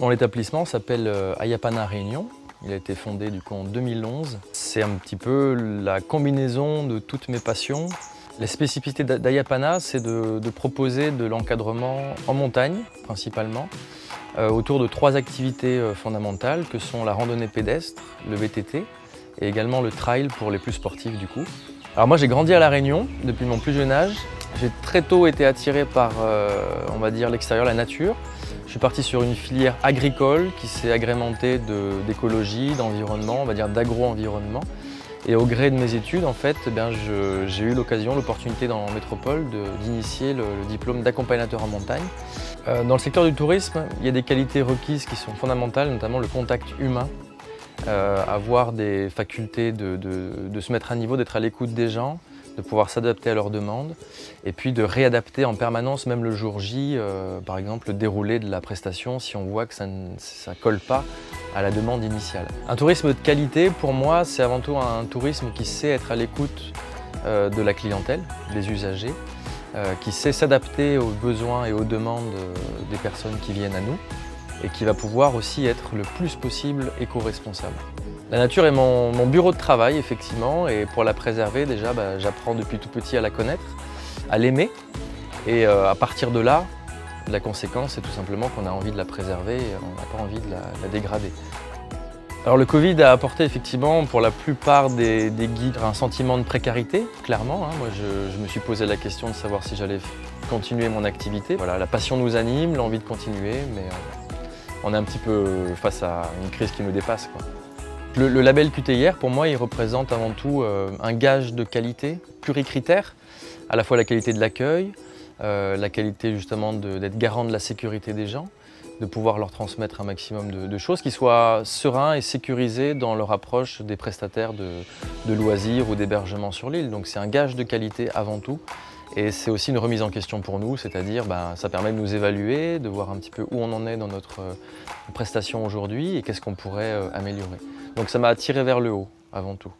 Mon établissement s'appelle Ayapana Réunion. Il a été fondé du coup en 2011. C'est un petit peu la combinaison de toutes mes passions. La spécificité d'Ayapana, c'est de proposer de l'encadrement en montagne principalement, autour de 3 activités fondamentales que sont la randonnée pédestre, le VTT et également le trail pour les plus sportifs du coup. Alors moi j'ai grandi à La Réunion depuis mon plus jeune âge. J'ai très tôt été attiré par, on va dire, l'extérieur, la nature. Je suis parti sur une filière agricole qui s'est agrémentée d'écologie, d'environnement, on va dire d'agro-environnement. Et au gré de mes études, en fait, j'ai eu l'occasion, l'opportunité dans la métropole d'initier le diplôme d'accompagnateur en montagne. Dans le secteur du tourisme, il y a des qualités requises qui sont fondamentales, notamment le contact humain. Avoir des facultés de se mettre à niveau, d'être à l'écoute des gens, de pouvoir s'adapter à leurs demandes et puis de réadapter en permanence, même le jour J, par exemple le déroulé de la prestation si on voit que ça ne colle pas à la demande initiale. Un tourisme de qualité, pour moi, c'est avant tout un tourisme qui sait être à l'écoute de la clientèle, des usagers, qui sait s'adapter aux besoins et aux demandes des personnes qui viennent à nous et qui va pouvoir aussi être le plus possible éco-responsable. La nature est mon bureau de travail, effectivement, et pour la préserver, déjà, j'apprends depuis tout petit à la connaître, à l'aimer, et à partir de là, la conséquence, c'est tout simplement qu'on a envie de la préserver et on n'a pas envie de la dégrader. Alors le Covid a apporté effectivement pour la plupart des guides un sentiment de précarité, clairement. Moi je me suis posé la question de savoir si j'allais continuer mon activité. Voilà, la passion nous anime, l'envie de continuer, mais on est un petit peu face à une crise qui nous dépasse, quoi. Le label QTIR, pour moi, il représente avant tout un gage de qualité pluricritère, à la fois la qualité de l'accueil, la qualité justement d'être garant de la sécurité des gens, de pouvoir leur transmettre un maximum de choses, qui soient sereins et sécurisés dans leur approche des prestataires de loisirs ou d'hébergement sur l'île. Donc c'est un gage de qualité avant tout. Et c'est aussi une remise en question pour nous, c'est-à-dire ça permet de nous évaluer, de voir un petit peu où on en est dans notre prestation aujourd'hui et qu'est-ce qu'on pourrait améliorer. Donc ça m'a attiré vers le haut, avant tout.